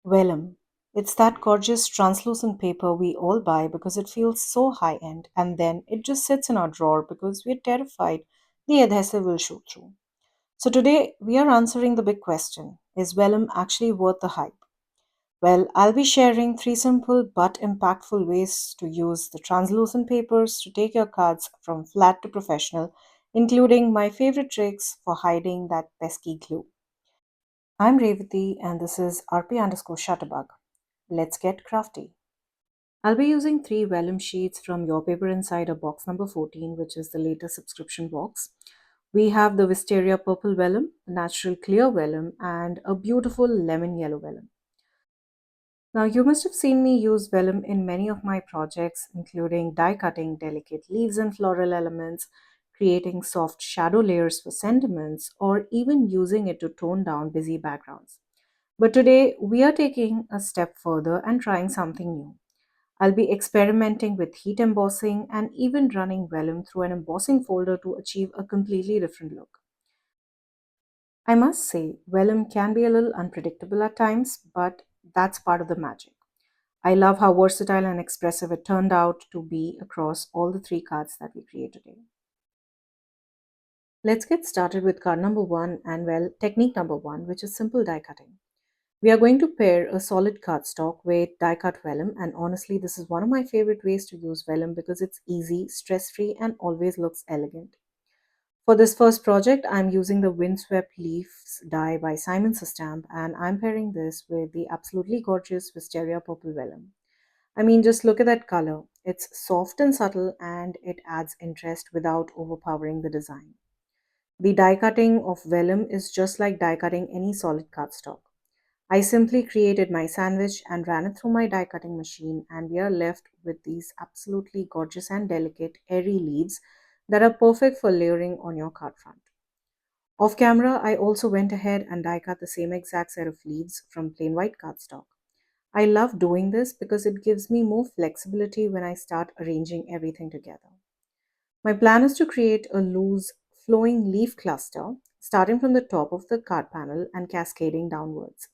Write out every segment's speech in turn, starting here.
Vellum. It's that gorgeous translucent paper we all buy because it feels so high end, and then it just sits in our drawer because we're terrified the adhesive will show through. So, today we are answering the big question: is vellum actually worth the hype? Well, I'll be sharing three simple but impactful ways to use the translucent papers to take your cards from flat to professional, including my favorite tricks for hiding that pesky glue. I'm Revati, and this is RP underscore Shutterbug. Let's get crafty. I'll be using three vellum sheets from Your Paper Insider box number 14, which is the latest subscription box. We have the Wisteria Purple Vellum, Natural Clear Vellum, and a beautiful lemon yellow vellum. Now, you must have seen me use vellum in many of my projects, including die cutting delicate leaves and floral elements, creating soft shadow layers for sentiments, or even using it to tone down busy backgrounds. But today, we are taking a step further and trying something new. I'll be experimenting with heat embossing and even running vellum through an embossing folder to achieve a completely different look. I must say, vellum can be a little unpredictable at times, but that's part of the magic. I love how versatile and expressive it turned out to be across all the three cards that we create today. Let's get started with card number one and, well, technique number one, which is simple die cutting. We are going to pair a solid cardstock with die cut vellum, and honestly, this is one of my favorite ways to use vellum because it's easy, stress free, and always looks elegant. For this first project, I'm using the Windswept Leaves die by Simon Stamp, and I'm pairing this with the absolutely gorgeous Wisteria Purple Vellum. I mean, just look at that color. It's soft and subtle, and it adds interest without overpowering the design. The die cutting of vellum is just like die cutting any solid cardstock. I simply created my sandwich and ran it through my die cutting machine, and we are left with these absolutely gorgeous and delicate, airy leaves that are perfect for layering on your card front. Off camera, I also went ahead and die cut the same exact set of leaves from plain white cardstock. I love doing this because it gives me more flexibility when I start arranging everything together. My plan is to create a loose, flowing leaf cluster starting from the top of the card panel and cascading downwards.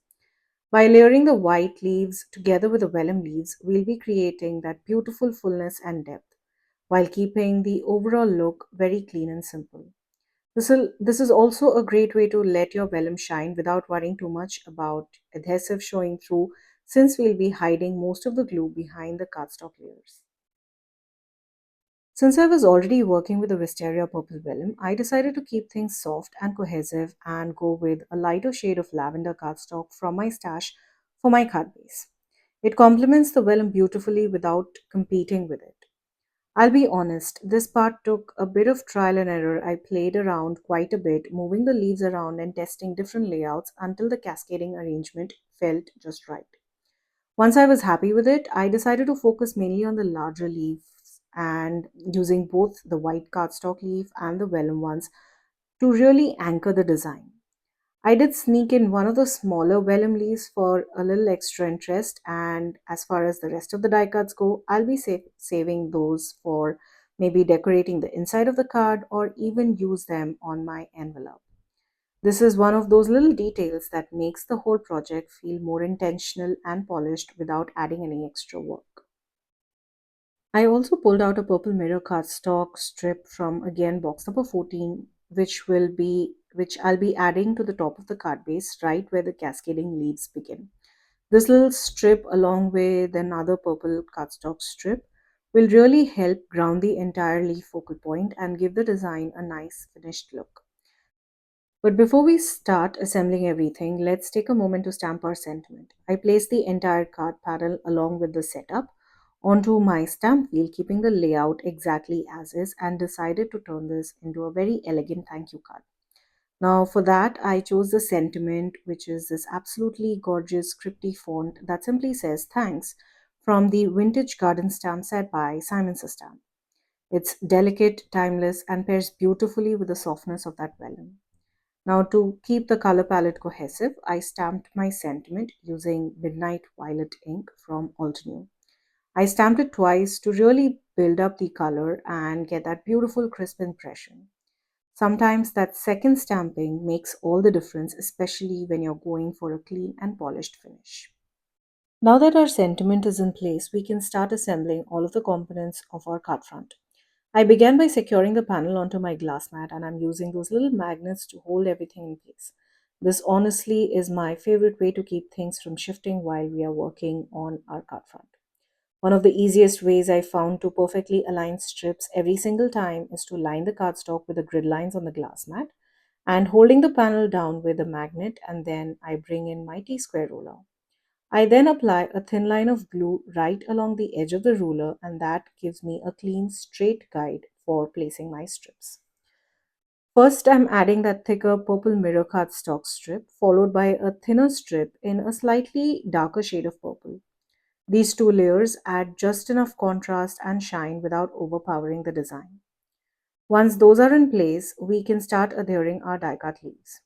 By layering the white leaves together with the vellum leaves, we'll be creating that beautiful fullness and depth while keeping the overall look very clean and simple. This is also a great way to let your vellum shine without worrying too much about adhesive showing through, since we'll be hiding most of the glue behind the cardstock layers. Since I was already working with the Wisteria Purple Vellum, I decided to keep things soft and cohesive and go with a lighter shade of lavender cardstock from my stash for my card base. It complements the vellum beautifully without competing with it. I'll be honest, this part took a bit of trial and error. I played around quite a bit, moving the leaves around and testing different layouts until the cascading arrangement felt just right. Once I was happy with it, I decided to focus mainly on the larger leaves and using both the white cardstock leaf and the vellum ones to really anchor the design. I did sneak in one of the smaller vellum leaves for a little extra interest, and as far as the rest of the die cuts go, I'll be saving those for maybe decorating the inside of the card or even use them on my envelope. This is one of those little details that makes the whole project feel more intentional and polished without adding any extra work. I also pulled out a purple mirror cardstock strip from again box number 14, which I'll be adding to the top of the card base right where the cascading leaves begin. This little strip along with another purple cardstock strip will really help ground the entire leaf focal point and give the design a nice finished look. But before we start assembling everything, let's take a moment to stamp our sentiment. I placed the entire card panel along with the setup onto my stamp wheel, keeping the layout exactly as is, and decided to turn this into a very elegant thank you card. Now, for that, I chose the sentiment, which is this absolutely gorgeous scripty font that simply says thanks from the Vintage Garden stamp set by Simon Stamp. It's delicate, timeless, and pairs beautifully with the softness of that vellum. Now, to keep the color palette cohesive, I stamped my sentiment using Midnight Violet ink from Altinu. I stamped it twice to really build up the color and get that beautiful crisp impression. Sometimes that second stamping makes all the difference, especially when you're going for a clean and polished finish. Now that our sentiment is in place, we can start assembling all of the components of our card front. I began by securing the panel onto my glass mat, and I'm using those little magnets to hold everything in place. This honestly is my favorite way to keep things from shifting while we are working on our card front. One of the easiest ways I found to perfectly align strips every single time is to line the cardstock with the grid lines on the glass mat and holding the panel down with a magnet, and then I bring in my T-square roller. I then apply a thin line of glue right along the edge of the ruler, and that gives me a clean, straight guide for placing my strips. First, I'm adding that thicker purple mirror cardstock strip, followed by a thinner strip in a slightly darker shade of purple. These two layers add just enough contrast and shine without overpowering the design. Once those are in place, we can start adhering our die cut leaves.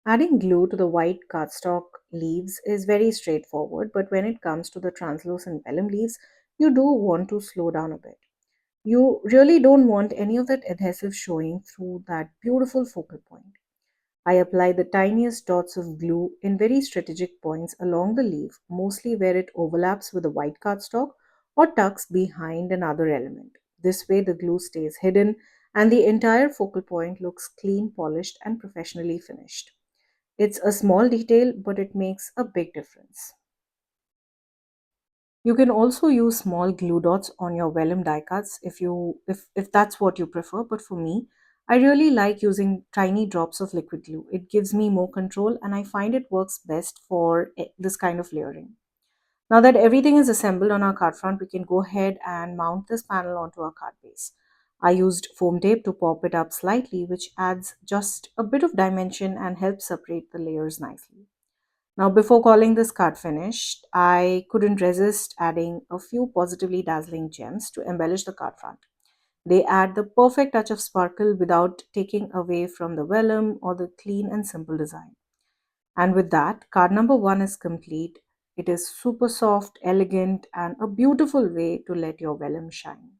Adding glue to the white cardstock leaves is very straightforward, but when it comes to the translucent vellum leaves, you do want to slow down a bit. You really don't want any of that adhesive showing through that beautiful focal point. I apply the tiniest dots of glue in very strategic points along the leaf, mostly where it overlaps with the white cardstock or tucks behind another element. This way, the glue stays hidden and the entire focal point looks clean, polished, and professionally finished. It's a small detail, but it makes a big difference. You can also use small glue dots on your vellum die cuts if that's what you prefer, but for me, I really like using tiny drops of liquid glue. It gives me more control and I find it works best for this kind of layering. Now that everything is assembled on our card front, we can go ahead and mount this panel onto our card base. I used foam tape to pop it up slightly, which adds just a bit of dimension and helps separate the layers nicely. Now, before calling this card finished, I couldn't resist adding a few positively dazzling gems to embellish the card front. They add the perfect touch of sparkle without taking away from the vellum or the clean and simple design. And with that, card number one is complete. It is super soft, elegant, and a beautiful way to let your vellum shine.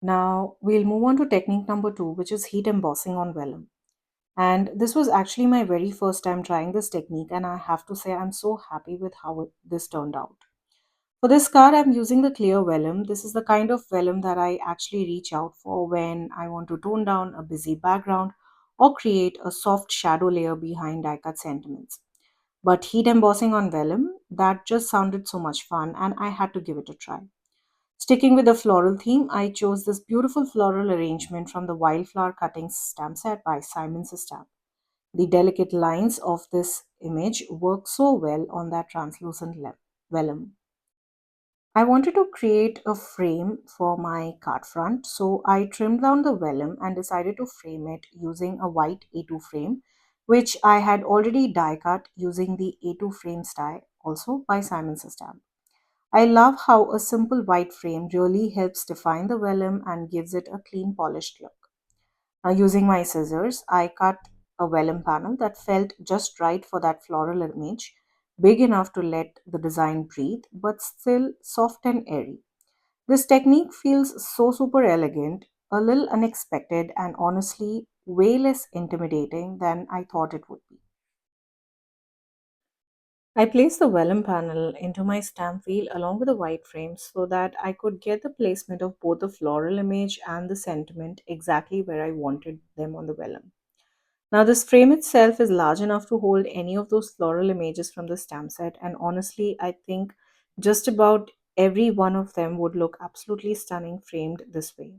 Now, we'll move on to technique number two, which is heat embossing on vellum. And this was actually my very first time trying this technique, and I have to say I'm so happy with how this turned out. For this card, I'm using the clear vellum. This is the kind of vellum that I actually reach out for when I want to tone down a busy background or create a soft shadow layer behind die cut sentiments. But heat embossing on vellum, that just sounded so much fun, and I had to give it a try. Sticking with the floral theme, I chose this beautiful floral arrangement from the Wildflower Cuttings stamp set by Simon's Stamp. The delicate lines of this image work so well on that translucent vellum. I wanted to create a frame for my card front, so I trimmed down the vellum and decided to frame it using a white A2 frame, which I had already die cut using the A2 frame style, also by Simon's Stamp. I love how a simple white frame really helps define the vellum and gives it a clean, polished look. Using my scissors, I cut a vellum panel that felt just right for that floral image, big enough to let the design breathe, but still soft and airy. This technique feels so super elegant, a little unexpected, and honestly, way less intimidating than I thought it would be. I placed the vellum panel into my stamp wheel along with the white frame so that I could get the placement of both the floral image and the sentiment exactly where I wanted them on the vellum. Now, this frame itself is large enough to hold any of those floral images from the stamp set, and honestly, I think just about every one of them would look absolutely stunning framed this way.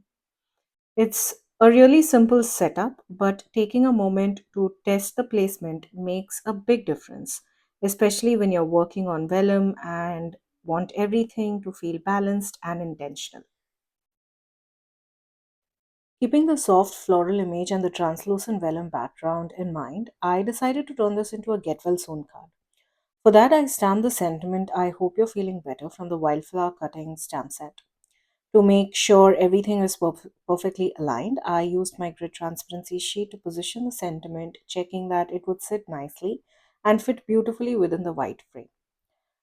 It's a really simple setup, but taking a moment to test the placement makes a big difference, especially when you're working on vellum and want everything to feel balanced and intentional. Keeping the soft floral image and the translucent vellum background in mind, I decided to turn this into a get well soon card. For that, I stamped the sentiment "I hope you're feeling better" from the Wildflower Cutting stamp set. To make sure everything is perfectly aligned, I used my grid transparency sheet to position the sentiment, checking that it would sit nicely and fit beautifully within the white frame.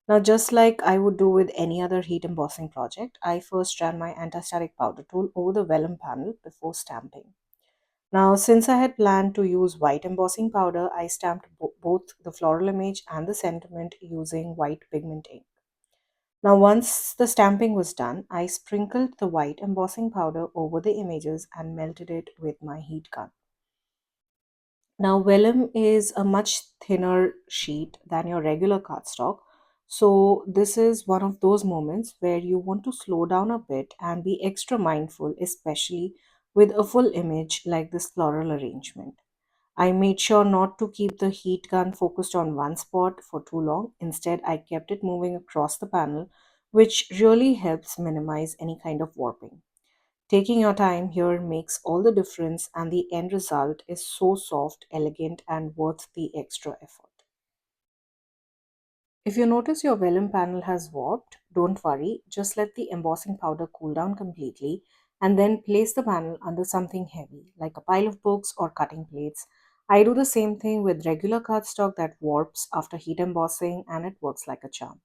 Now, just like I would do with any other heat embossing project, I first ran my anti-static powder tool over the vellum panel before stamping. Now, since I had planned to use white embossing powder, I stamped both the floral image and the sentiment using white pigment ink. Now, once the stamping was done, I sprinkled the white embossing powder over the images and melted it with my heat gun. Now, vellum is a much thinner sheet than your regular cardstock. So, this is one of those moments where you want to slow down a bit and be extra mindful, especially with a full image like this floral arrangement. I made sure not to keep the heat gun focused on one spot for too long. Instead, I kept it moving across the panel, which really helps minimize any kind of warping. Taking your time here makes all the difference, and the end result is so soft, elegant, and worth the extra effort. If you notice your vellum panel has warped, don't worry, just let the embossing powder cool down completely and then place the panel under something heavy, like a pile of books or cutting plates. I do the same thing with regular cardstock that warps after heat embossing, and it works like a charm.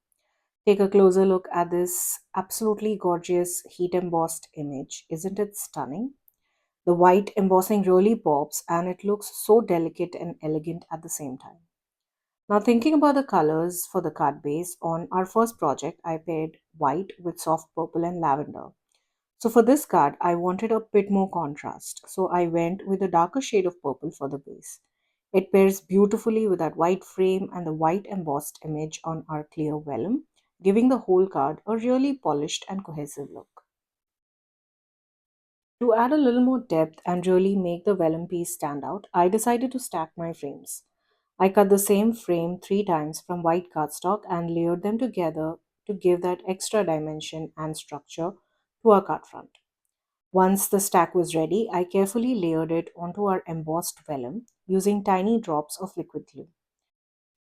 Take a closer look at this absolutely gorgeous heat embossed image. Isn't it stunning? The white embossing really pops and it looks so delicate and elegant at the same time. Now, thinking about the colors for the card base, on our first project, I paired white with soft purple and lavender. So, for this card, I wanted a bit more contrast. So, I went with a darker shade of purple for the base. It pairs beautifully with that white frame and the white embossed image on our clear vellum, giving the whole card a really polished and cohesive look. To add a little more depth and really make the vellum piece stand out, I decided to stack my frames. I cut the same frame 3 times from white cardstock and layered them together to give that extra dimension and structure to our card front. Once the stack was ready, I carefully layered it onto our embossed vellum using tiny drops of liquid glue.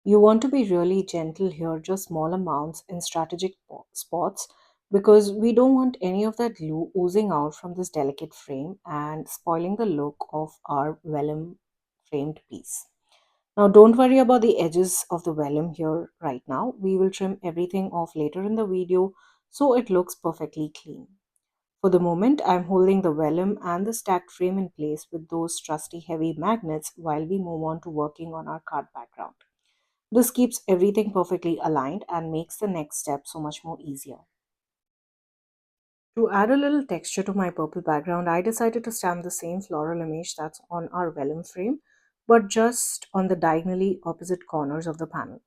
You want to be really gentle here, just small amounts in strategic spots, because we don't want any of that glue oozing out from this delicate frame and spoiling the look of our vellum framed piece. Now, don't worry about the edges of the vellum here right now. We will trim everything off later in the video so it looks perfectly clean. For the moment, I'm holding the vellum and the stacked frame in place with those trusty heavy magnets while we move on to working on our card background. This keeps everything perfectly aligned and makes the next step so much more easier. To add a little texture to my purple background, I decided to stamp the same floral image that's on our vellum frame, but just on the diagonally opposite corners of the panel.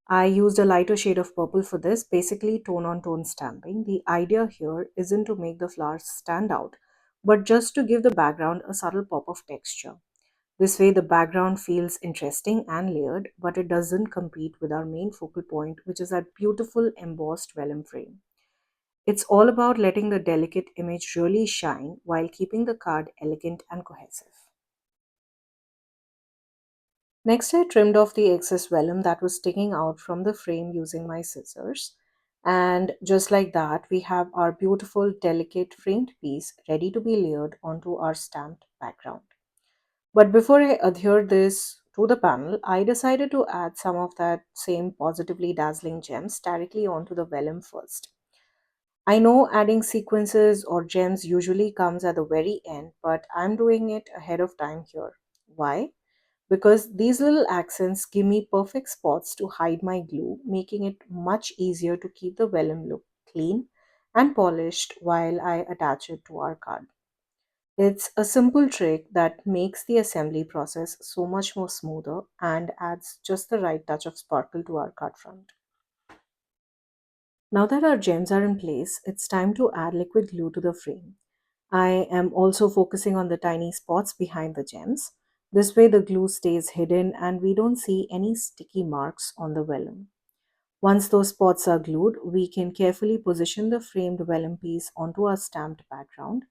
I used a lighter shade of purple for this, basically tone on tone stamping. The idea here isn't to make the flowers stand out, but just to give the background a subtle pop of texture. This way, the background feels interesting and layered, but it doesn't compete with our main focal point, which is that beautiful embossed vellum frame. It's all about letting the delicate image really shine while keeping the card elegant and cohesive. Next, I trimmed off the excess vellum that was sticking out from the frame using my scissors. And just like that, we have our beautiful, delicate framed piece ready to be layered onto our stamped background. But before I adhere this to the panel, I decided to add some of that same positively dazzling gems directly onto the vellum first. I know adding sequences or gems usually comes at the very end, but I'm doing it ahead of time here. Why? Because these little accents give me perfect spots to hide my glue, making it much easier to keep the vellum look clean and polished while I attach it to our card. It's a simple trick that makes the assembly process so much more smoother and adds just the right touch of sparkle to our card front. Now that our gems are in place, it's time to add liquid glue to the frame. I am also focusing on the tiny spots behind the gems. This way the glue stays hidden and we don't see any sticky marks on the vellum. Once those spots are glued, we can carefully position the framed vellum piece onto our stamped background.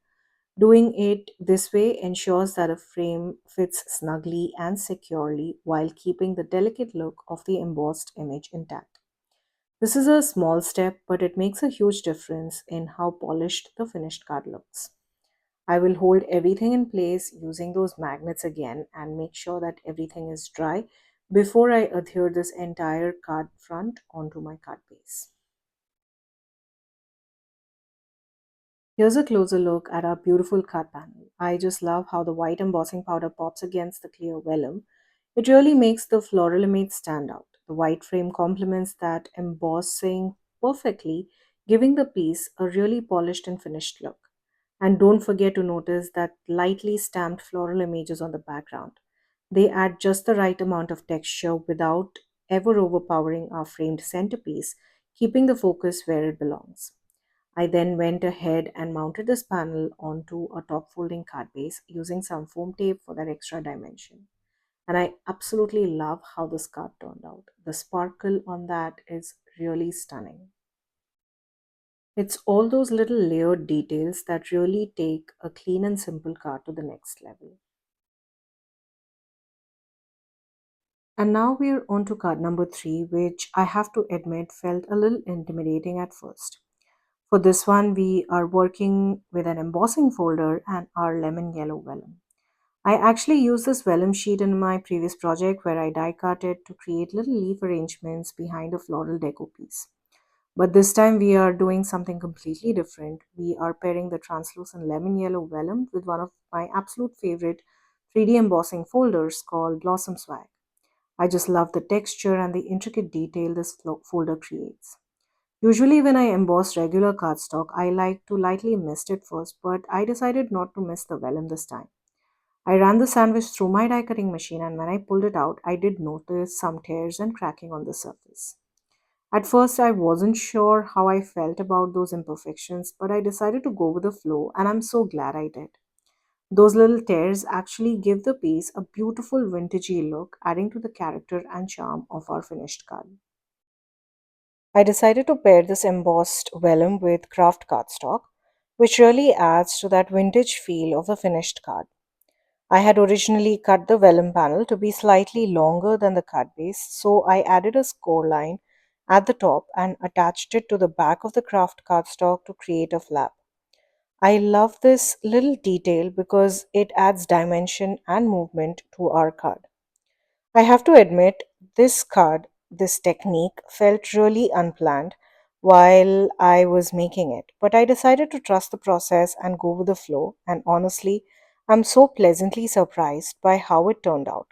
Doing it this way ensures that a frame fits snugly and securely while keeping the delicate look of the embossed image intact. This is a small step, but it makes a huge difference in how polished the finished card looks. I will hold everything in place using those magnets again and make sure that everything is dry before I adhere this entire card front onto my card base. Here's a closer look at our beautiful card panel. I just love how the white embossing powder pops against the clear vellum. It really makes the floral image stand out. The white frame complements that embossing perfectly, giving the piece a really polished and finished look. And don't forget to notice that lightly stamped floral images on the background. They add just the right amount of texture without ever overpowering our framed centerpiece, keeping the focus where it belongs. I then went ahead and mounted this panel onto a top folding card base using some foam tape for that extra dimension. And I absolutely love how this card turned out. The sparkle on that is really stunning. It's all those little layered details that really take a clean and simple card to the next level. And now we're on to card number three, which I have to admit felt a little intimidating at first. For this one, we are working with an embossing folder and our lemon yellow vellum. I actually used this vellum sheet in my previous project where I die cut it to create little leaf arrangements behind a floral deco piece. But this time we are doing something completely different. We are pairing the translucent lemon yellow vellum with one of my absolute favorite 3D embossing folders called Blossom Swag. I just love the texture and the intricate detail this folder creates. Usually, when I emboss regular cardstock, I like to lightly mist it first, but I decided not to mist the vellum this time. I ran the sandwich through my die cutting machine, and when I pulled it out, I did notice some tears and cracking on the surface. At first, I wasn't sure how I felt about those imperfections, but I decided to go with the flow, and I'm so glad I did. Those little tears actually give the piece a beautiful vintagey look, adding to the character and charm of our finished card. I decided to pair this embossed vellum with craft cardstock, which really adds to that vintage feel of the finished card. I had originally cut the vellum panel to be slightly longer than the card base, so I added a score line at the top and attached it to the back of the craft cardstock to create a flap. I love this little detail because it adds dimension and movement to our card. I have to admit, this technique felt really unplanned while I was making it, but I decided to trust the process and go with the flow, and honestly, I'm so pleasantly surprised by how it turned out.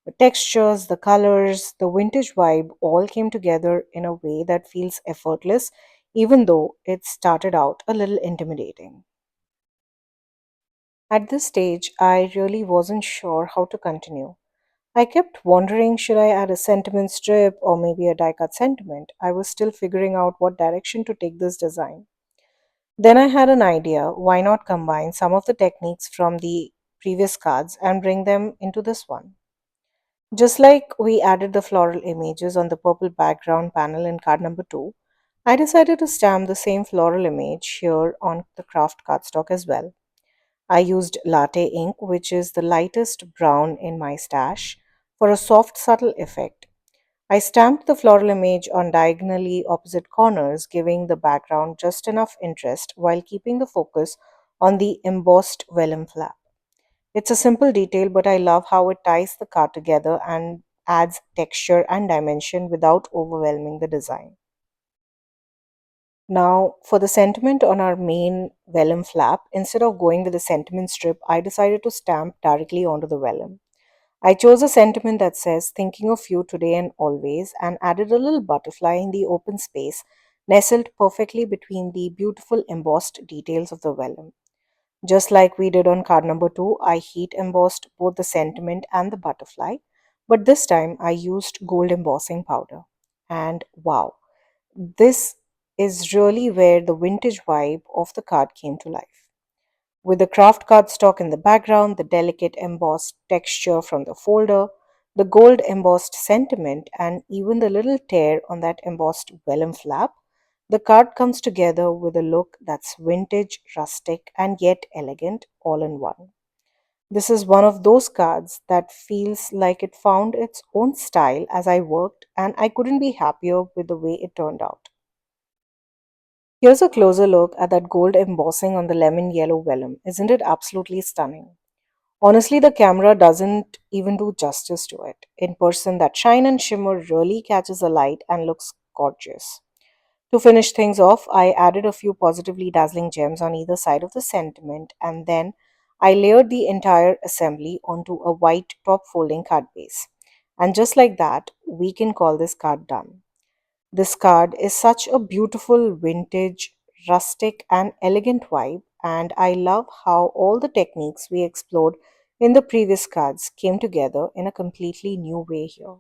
The textures, the colors, the vintage vibe all came together in a way that feels effortless, even though it started out a little intimidating. At this stage, I really wasn't sure how to continue. I kept wondering, should I add a sentiment strip or maybe a die cut sentiment? I was still figuring out what direction to take this design. Then I had an idea, why not combine some of the techniques from the previous cards and bring them into this one? Just like we added the floral images on the purple background panel in card number 2, I decided to stamp the same floral image here on the craft cardstock as well. I used latte ink, which is the lightest brown in my stash, for a soft, subtle effect. I stamped the floral image on diagonally opposite corners, giving the background just enough interest while keeping the focus on the embossed vellum flap. It's a simple detail, but I love how it ties the card together and adds texture and dimension without overwhelming the design. Now, for the sentiment on our main vellum flap, instead of going with the sentiment strip, I decided to stamp directly onto the vellum. I chose a sentiment that says, thinking of you today and always, and added a little butterfly in the open space, nestled perfectly between the beautiful embossed details of the vellum. Just like we did on card number 2, I heat embossed both the sentiment and the butterfly, but this time I used gold embossing powder. And wow, this is really where the vintage vibe of the card came to life. With the craft cardstock in the background, the delicate embossed texture from the folder, the gold embossed sentiment, and even the little tear on that embossed vellum flap, the card comes together with a look that's vintage, rustic, and yet elegant all in one. This is one of those cards that feels like it found its own style as I worked, and I couldn't be happier with the way it turned out. Here's a closer look at that gold embossing on the lemon yellow vellum. Isn't it absolutely stunning? Honestly, the camera doesn't even do justice to it. In person, that shine and shimmer really catches the light and looks gorgeous. To finish things off, I added a few positively dazzling gems on either side of the sentiment, and then I layered the entire assembly onto a white top folding card base. And just like that, we can call this card done. This card is such a beautiful, vintage, rustic, and elegant vibe, and I love how all the techniques we explored in the previous cards came together in a completely new way here.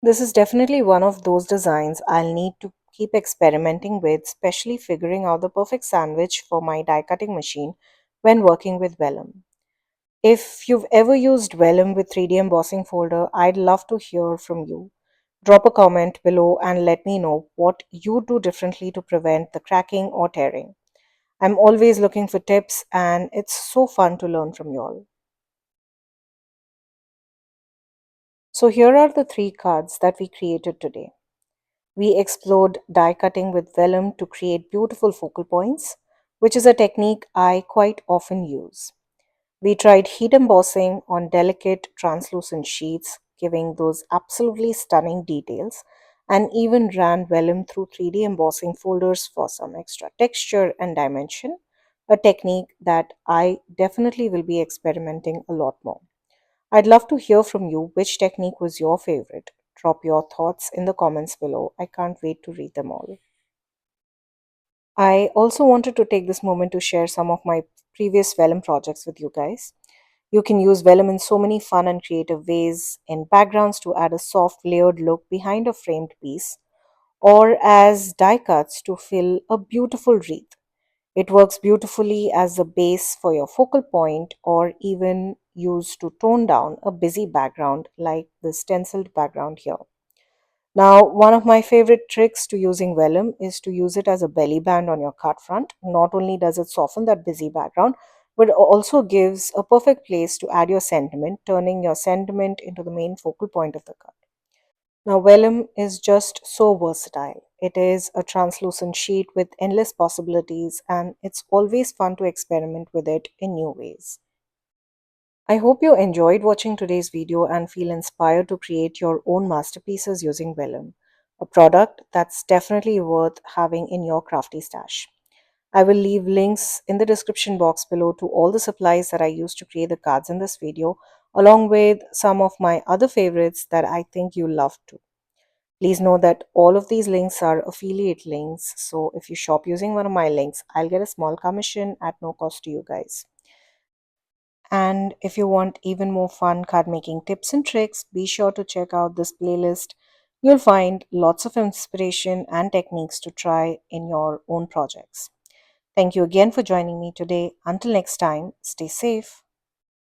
This is definitely one of those designs I'll need to keep experimenting with, especially figuring out the perfect sandwich for my die cutting machine when working with vellum. If you've ever used vellum with 3D embossing folder, I'd love to hear from you. Drop a comment below and let me know what you do differently to prevent the cracking or tearing. I'm always looking for tips and it's so fun to learn from you all. So here are the three cards that we created today. We explored die cutting with vellum to create beautiful focal points, which is a technique I quite often use. We tried heat embossing on delicate translucent sheets, giving those absolutely stunning details, and even ran vellum through 3D embossing folders for some extra texture and dimension, a technique that I definitely will be experimenting a lot more. I'd love to hear from you which technique was your favorite. Drop your thoughts in the comments below. I can't wait to read them all. I also wanted to take this moment to share some of my previous vellum projects with you guys. You can use vellum in so many fun and creative ways, in backgrounds to add a soft layered look behind a framed piece, or as die cuts to fill a beautiful wreath. It works beautifully as a base for your focal point, or even used to tone down a busy background like the stenciled background here. Now, one of my favorite tricks to using vellum is to use it as a belly band on your card front. Not only does it soften that busy background, but it also gives a perfect place to add your sentiment, turning your sentiment into the main focal point of the card. Now, vellum is just so versatile. It is a translucent sheet with endless possibilities, and it's always fun to experiment with it in new ways. I hope you enjoyed watching today's video and feel inspired to create your own masterpieces using vellum, a product that's definitely worth having in your crafty stash. I will leave links in the description box below to all the supplies that I used to create the cards in this video, along with some of my other favorites that I think you'll love too. Please know that all of these links are affiliate links, so if you shop using one of my links, I'll get a small commission at no cost to you guys. And if you want even more fun card making tips and tricks, be sure to check out this playlist. You'll find lots of inspiration and techniques to try in your own projects. Thank you again for joining me today. Until next time, stay safe.